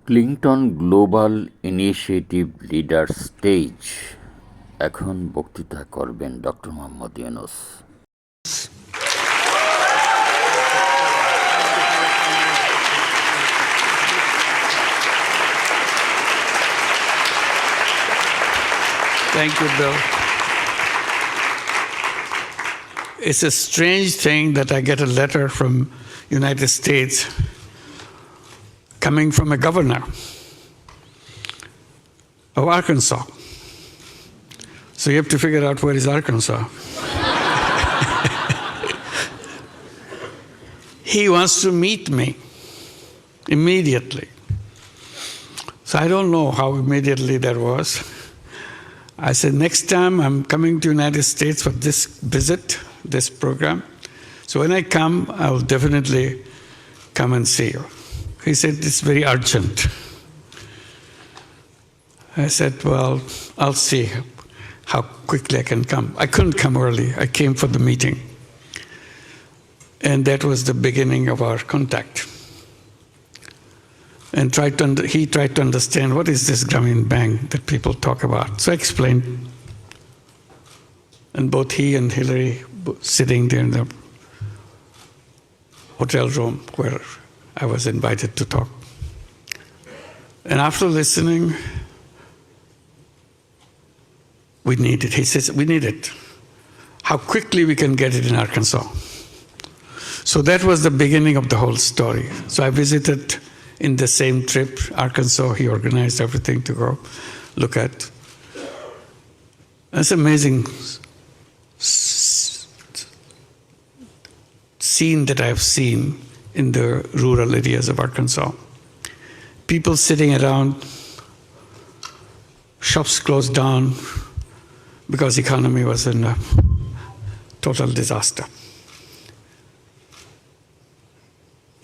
Clinton global initiative leader stage. এখন বক্তৃতা করবেন doctor Mohammad Yunus. Thank you, Bill. It's a strange thing that I get a letter from United States coming from a governor of Arkansas. So you have to figure out where is Arkansas. He wants to meet me immediately. So I don't know how immediately that was. I said, next time I'm coming to United States for this visit, this program. So when I come, I will definitely come and see you. He said, it's very urgent. I said, well, I'll see how quickly I can come. I couldn't come early. I came for the meeting. And that was the beginning of our contact. And he tried to understand what is this Grameen Bank that people talk about. So I explained. And both he and Hillary sitting there in the hotel room where I was invited to talk. And after listening, we need it. He says, we need it. How quickly we can get it in Arkansas. So that was the beginning of the whole story. So I visited in the same trip, Arkansas. He organized everything to go look at. It's amazing scene that I've seen in the rural areas of Arkansas. People sitting around, shops closed down because the economy was in a total disaster.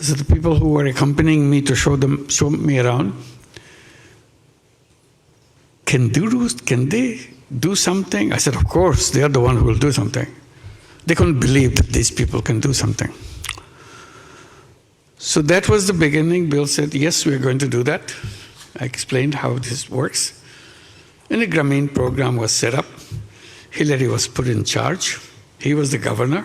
So the people who were accompanying me to show me around, can they do something? I said, of course, they are the one who will do something. They couldn't believe that these people can do something. So that was the beginning. Bill said, yes, we're going to do that. I explained how this works. And the Grameen program was set up. Hillary was put in charge. He was the governor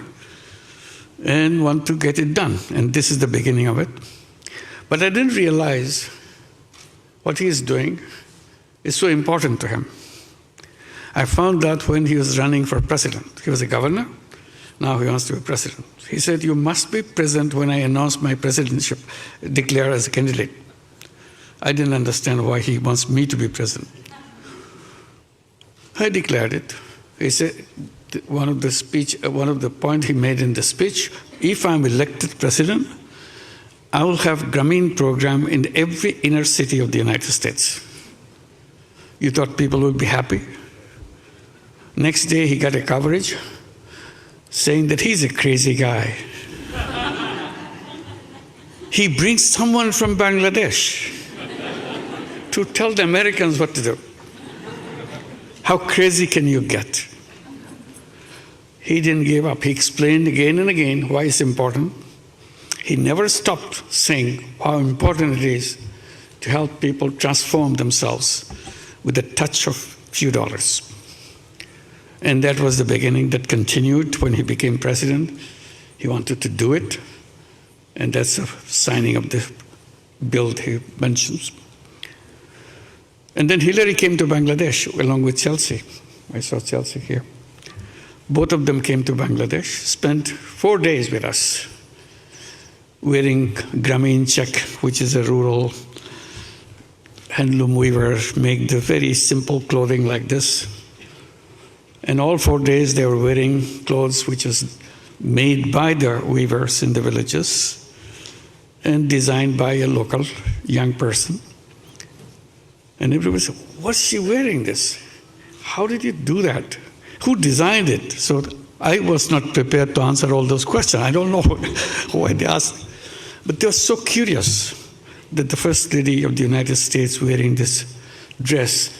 and want to get it done. And this is the beginning of it. But I didn't realize what he is doing is so important to him. I found out when he was running for president. He was a governor. Now he wants to be president. He said, you must be present when I announce my presidentship, declare as a candidate. I didn't understand why he wants me to be president. I declared it. He said, one of the points he made in the speech, if I'm elected president, I will have Grameen program in every inner city of the United States. You thought people would be happy? Next day he got a coverage saying that he's a crazy guy. He brings someone from Bangladesh to tell the Americans what to do. How crazy can you get? He didn't give up. He explained again and again why it's important. He never stopped saying how important it is to help people transform themselves with a touch of few dollars. And that was the beginning that continued when he became president. He wanted to do it. And that's the signing of the bill he mentions. And then Hillary came to Bangladesh along with Chelsea. I saw Chelsea here. Both of them came to Bangladesh, spent 4 days with us, wearing Grameen check, which is a rural handloom weaver, make the very simple clothing like this. And all 4 days they were wearing clothes which was made by the weavers in the villages and designed by a local young person. And everybody said, what's she wearing this? How did you do that? Who designed it? So I was not prepared to answer all those questions. I don't know why they asked. But they were so curious that the First Lady of the United States wearing this dress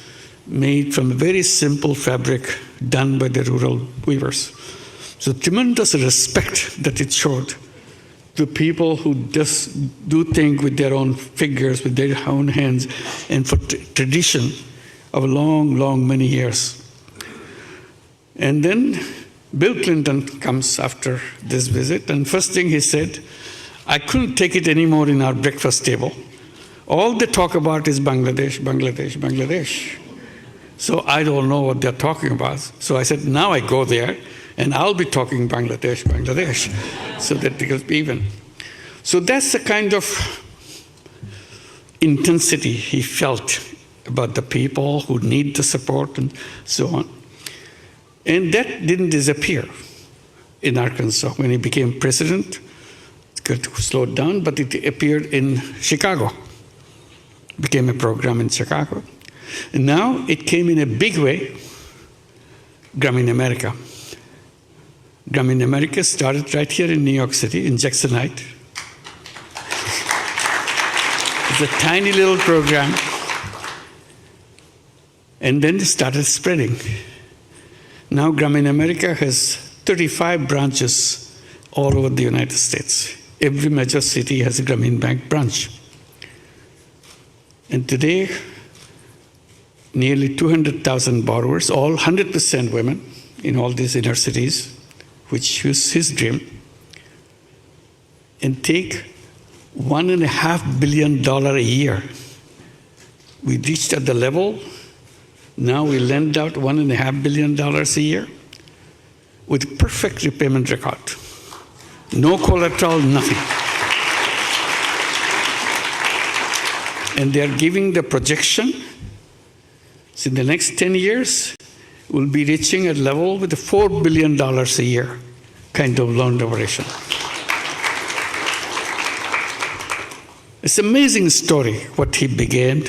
made from a very simple fabric done by the rural weavers. So tremendous respect that it showed to people who just do things with their own fingers, with their own hands, and for tradition of many years. And then Bill Clinton comes after this visit, and first thing he said, I couldn't take it anymore in our breakfast table. All they talk about is Bangladesh, Bangladesh, Bangladesh. So I don't know what they're talking about. So I said, now I go there, and I'll be talking Bangladesh, Bangladesh, so that it will be even. So that's the kind of intensity he felt about the people who need the support and so on. And that didn't disappear in Arkansas. When he became president, it got slowed down, but it appeared in Chicago. Became a program in Chicago. And now it came in a big way, Grameen America. Grameen America started right here in New York City, in Jackson Heights. It's a tiny little program. And then it started spreading. Now Grameen America has 35 branches all over the United States. Every major city has a Grameen Bank branch. And today, nearly 200,000 borrowers, all 100% women in all these inner cities, which was his dream, and take $1.5 billion a year. We reached at the level, now we lend out $1.5 billion a year with perfect repayment record. No collateral, nothing. And they are giving the projection, so in the next 10 years, we'll be reaching a level with $4 billion a year kind of loan duration. It's an amazing story, what he began.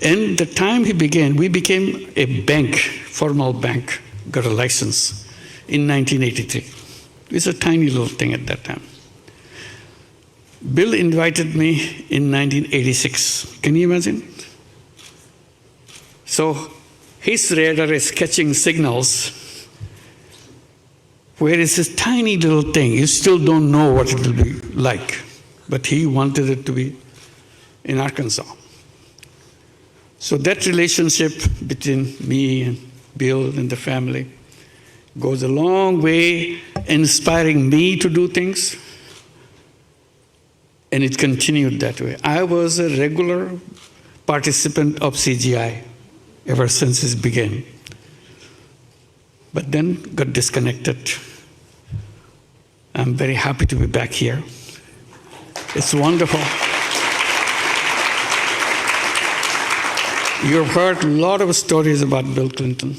And the time he began, we became a bank, formal bank, got a license in 1983. It was a tiny little thing at that time. Bill invited me in 1986. Can you imagine? So his radar is catching signals where it's this tiny little thing. You still don't know what it will be like. But he wanted it to be in Arkansas. So that relationship between me and Bill and the family goes a long way, inspiring me to do things. And it continued that way. I was a regular participant of CGI ever since it began. But then got disconnected. I'm very happy to be back here. It's wonderful. You've heard a lot of stories about Bill Clinton,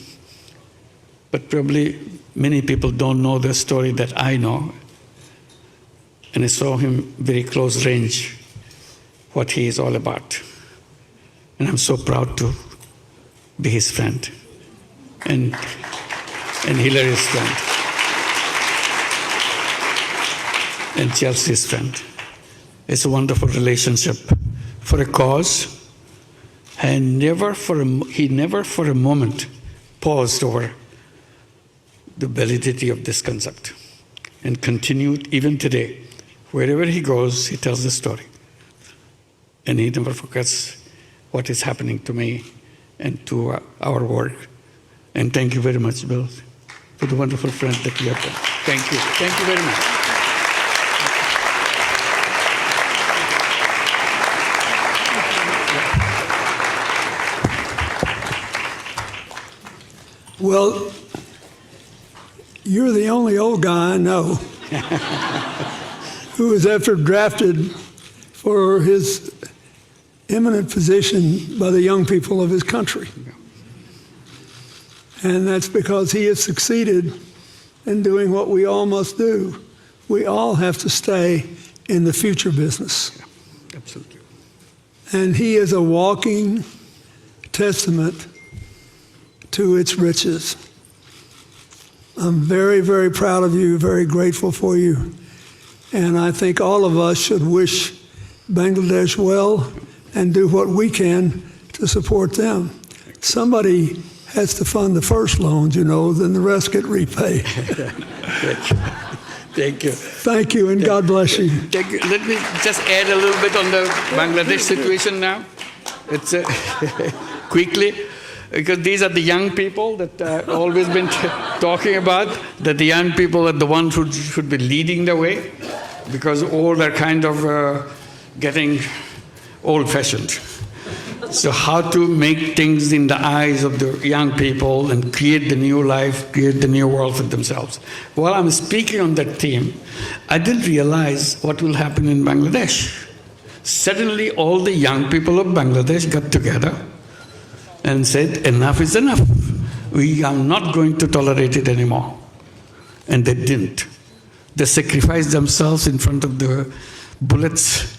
but probably many people don't know the story that I know. And I saw him very close range, what he is all about. And I'm so proud to be his friend and Hillary's friend and Chelsea's friend. It's a wonderful relationship for a cause, and he never for a moment paused over the validity of this concept and continued even today. Wherever he goes, he tells the story. And he never forgets what is happening to me and to our work. And thank you very much, Bill, for the wonderful friend that you have been. Thank you. Thank you very much. Well, you're the only old guy I know who was ever drafted for his eminent position by the young people of his country. And that's because he has succeeded in doing what we all must do. We all have to stay in the future business. Yeah, absolutely. And he is a walking testament to its riches. I'm very, very proud of you, very grateful for you. And I think all of us should wish Bangladesh well and do what we can to support them. Somebody has to fund the first loans, then the rest get repaid. Thank you. Thank you, and God bless you. Thank you. Let me just add a little bit on the Bangladesh situation now. It's quickly, because these are the young people that I've always been talking about, that the young people are the ones who should be leading the way, because all are kind of getting old-fashioned. So how to make things in the eyes of the young people and create the new life, create the new world for themselves. While I'm speaking on that theme, I didn't realize what will happen in Bangladesh. Suddenly all the young people of Bangladesh got together and said, enough is enough. We are not going to tolerate it anymore. And they didn't. They sacrificed themselves in front of the bullets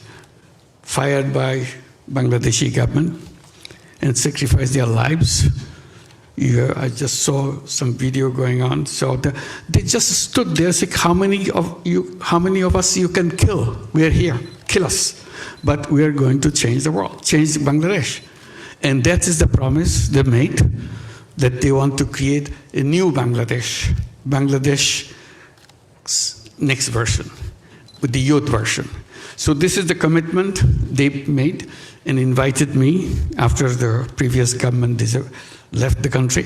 fired by Bangladeshi government and sacrificed their lives. I just saw some video going on. So they just stood there, said, how many of us you can kill? We are here, kill us. But we are going to change the world, change Bangladesh. And that is the promise they made, that they want to create a new Bangladesh, Bangladesh next version, with the youth version. So this is the commitment they made and invited me after the previous government left the country.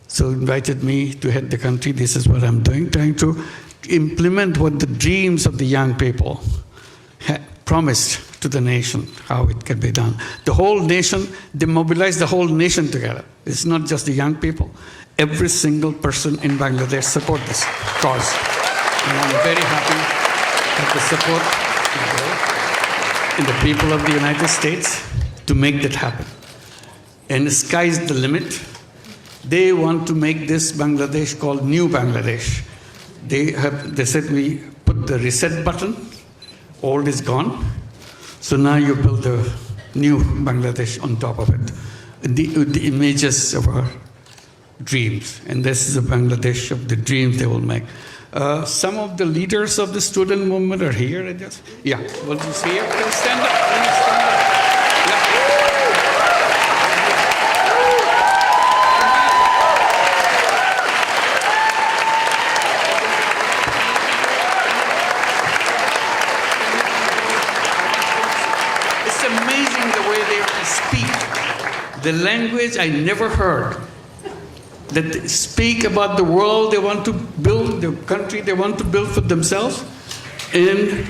So invited me to head the country. This is what I'm doing, trying to implement what the dreams of the young people promised to the nation, how it can be done. The whole nation, they mobilized the whole nation together. It's not just the young people. Every single person in Bangladesh support this cause. And I'm very happy at the support and the people of the United States to make that happen. And the sky's the limit. They want to make this Bangladesh called New Bangladesh. They said we put the reset button, old is gone, so now you build a new Bangladesh on top of it. The images of our dreams, and this is a Bangladesh of the dreams they will make. Some of the leaders of the student movement are here. Yeah, will you see it? Can you stand up? Can you stand up? Yeah. It's amazing the way they speak. The language I never heard. That speak about the world they want to build, the country they want to build for themselves, and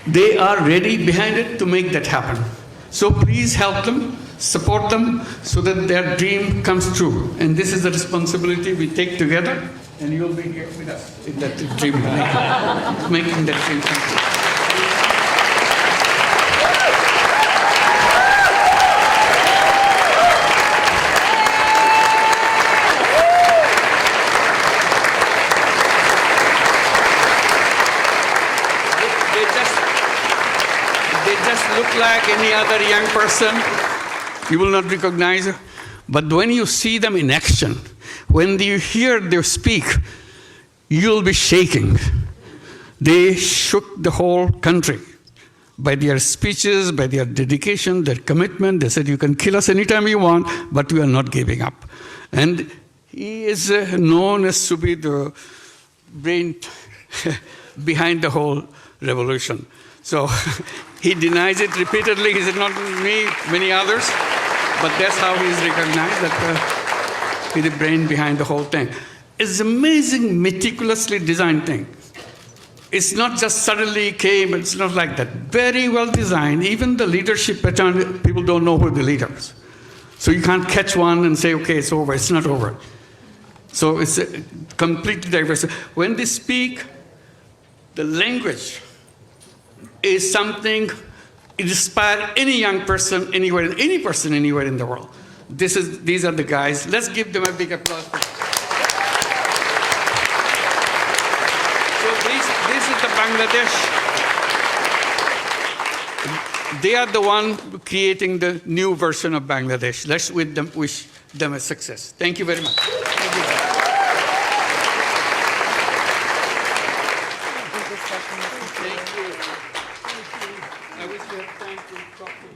they are ready behind it to make that happen. So please help them, support them, so that their dream comes true. And this is the responsibility we take together, and you'll be here with us in that dream, making that dream come true. Look like any other young person, you will not recognize it. But when you see them in action, when you hear them speak, you'll be shaking. They shook the whole country by their speeches, by their dedication, their commitment. They said, you can kill us anytime you want, but we are not giving up. And he is known as to be the brain behind the whole revolution. So he denies it repeatedly. He said, not me, many others. But that's how he's recognized, that he's the brain behind the whole thing. It's an amazing, meticulously designed thing. It's not just suddenly came, it's not like that. Very well designed. Even the leadership pattern, people don't know who the leaders. So you can't catch one and say, okay, it's over. It's not over. So it's completely diverse. When they speak, the language is something it inspires any young person anywhere, any person anywhere in the world. These are the guys. Let's give them a big applause. So this is the Bangladesh. They are the one creating the new version of Bangladesh. Let's wish them a success. Thank you very much. Thank you. I wish we had time to talk to you.